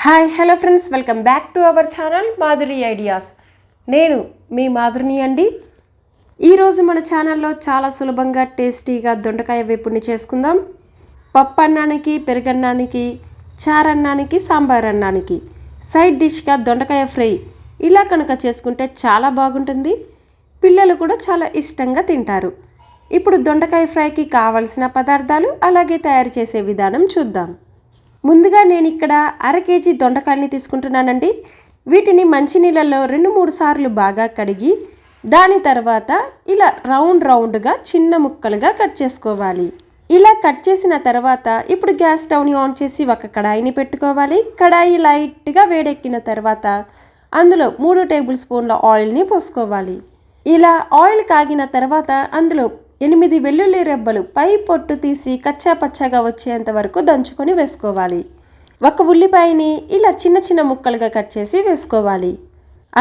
Hi hello friends, welcome back to our channel Madhuri ideas. నేను మీ మాధురిని అండి. ఈరోజు మన ఛానల్లో చాలా సులభంగా టేస్టీగా దొండకాయ వేపుడిని చేసుకుందాం. పప్పు అన్నానికి, పెరుగన్నానికి, చారన్నానికి, సాంబార్ అన్నానికి సైడ్ డిష్గా దొండకాయ ఫ్రై ఇలా కనుక చేసుకుంటే చాలా బాగుంటుంది. పిల్లలు కూడా చాలా ఇష్టంగా తింటారు. ఇప్పుడు దొండకాయ ఫ్రైకి కావలసిన పదార్థాలు అలాగే తయారు చేసే విధానం చూద్దాం. ముందుగా నేను ఇక్కడ 1/2 కేజీ దొండకాయలని తీసుకుంటున్నానండి. వీటిని మంచినీళ్ళలో 2-3 సార్లు బాగా కడిగి దాని తర్వాత ఇలా రౌండ్గా చిన్న ముక్కలుగా కట్ చేసుకోవాలి. ఇలా కట్ చేసిన తర్వాత ఇప్పుడు గ్యాస్ స్టవ్ని ఆన్ చేసి ఒక కడాయిని పెట్టుకోవాలి. కడాయి లైట్గా వేడెక్కిన తర్వాత అందులో 3 టేబుల్ స్పూన్ల ఆయిల్ని పోసుకోవాలి. ఇలా ఆయిల్ కాగిన తర్వాత అందులో 8 వెల్లుల్లి రెబ్బలు పై పొట్టు తీసి కచ్చా పచ్చాగా వచ్చేంత వరకు దంచుకొని వేసుకోవాలి. ఒక ఉల్లిపాయని ఇలా చిన్న చిన్న ముక్కలుగా కట్ చేసి వేసుకోవాలి.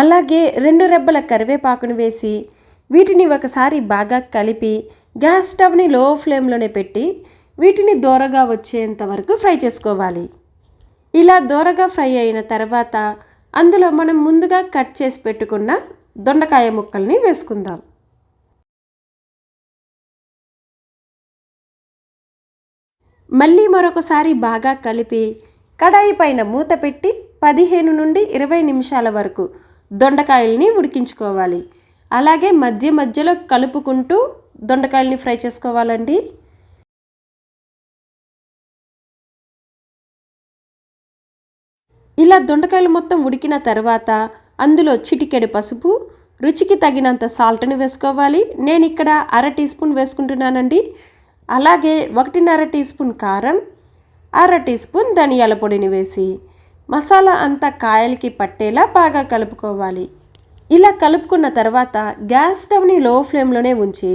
అలాగే 2 రెబ్బల కరివేపాకును వేసి వీటిని ఒకసారి బాగా కలిపి గ్యాస్ స్టవ్ని లో ఫ్లేమ్లోనే పెట్టి వీటిని దోరగా వచ్చేంత వరకు ఫ్రై చేసుకోవాలి. ఇలా దోరగా ఫ్రై అయిన తర్వాత అందులో మనం ముందుగా కట్ చేసి పెట్టుకున్న దొండకాయ ముక్కల్ని వేసుకుందాం. మళ్ళీ మరొకసారి బాగా కలిపి కడాయి పైన మూత పెట్టి 15 నుండి 20 నిమిషాల వరకు దొండకాయల్ని ఉడికించుకోవాలి. అలాగే మధ్యలో కలుపుకుంటూ దొండకాయల్ని ఫ్రై చేసుకోవాలండి. ఇలా దొండకాయలు మొత్తం ఉడికిన తర్వాత అందులో చిటికెడు పసుపు, రుచికి తగినంత సాల్ట్ని వేసుకోవాలి. నేను ఇక్కడ 1/2 టీ స్పూన్ వేసుకుంటున్నానండి. అలాగే 1.5 టీ స్పూన్ కారం, 1/2 టీ స్పూన్ ధనియాల పొడిని వేసి మసాలా అంతా కాయలకి పట్టేలా బాగా కలుపుకోవాలి. ఇలా కలుపుకున్న తర్వాత గ్యాస్ స్టవ్ని లో ఫ్లేమ్లోనే ఉంచి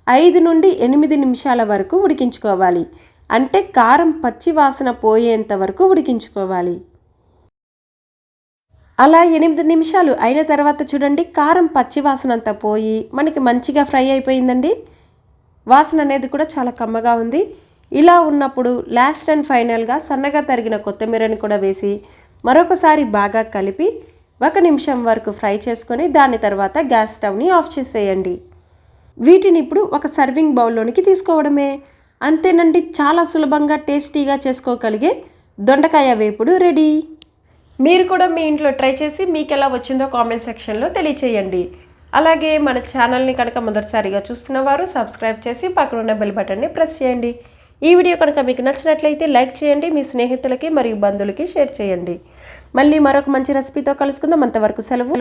5 నుండి 8 నిమిషాల వరకు ఉడికించుకోవాలి. అంటే కారం పచ్చి వాసన పోయేంత వరకు ఉడికించుకోవాలి. అలా 8 నిమిషాలు అయిన తర్వాత చూడండి, కారం పచ్చి వాసన అంతా పోయి మనకి మంచిగా ఫ్రై అయిపోయిందండి. వాసన అనేది కూడా చాలా కమ్మగా ఉంది. ఇలా ఉన్నప్పుడు లాస్ట్ అండ్ ఫైనల్గా సన్నగా తరిగిన కొత్తిమీరని కూడా వేసి మరొకసారి బాగా కలిపి 1 నిమిషం వరకు ఫ్రై చేసుకొని దాని తర్వాత గ్యాస్ స్టవ్ని ఆఫ్ చేసేయండి. వీటిని ఇప్పుడు ఒక సర్వింగ్ బౌల్లోనికి తీసుకోవడమే. అంతేనండి, చాలా సులభంగా టేస్టీగా చేసుకోగలిగే దొండకాయ వేపుడు రెడీ. మీరు కూడా మీ ఇంట్లో ట్రై చేసి మీకు ఎలా వచ్చిందో కామెంట్ సెక్షన్లో తెలియచేయండి. అలాగే మన ఛానల్ని కనుక మొదటిసారిగా చూస్తున్న వారు సబ్స్క్రైబ్ చేసి పక్కన ఉన్న బెల్ బటన్ని ప్రెస్ చేయండి. ఈ వీడియో కనుక మీకు నచ్చినట్లయితే లైక్ చేయండి. మీ స్నేహితులకి మరియు బంధువులకి షేర్ చేయండి. మళ్ళీ మరొక మంచి రెసిపీతో కలుసుకుందాం. అంతవరకు సెలవు.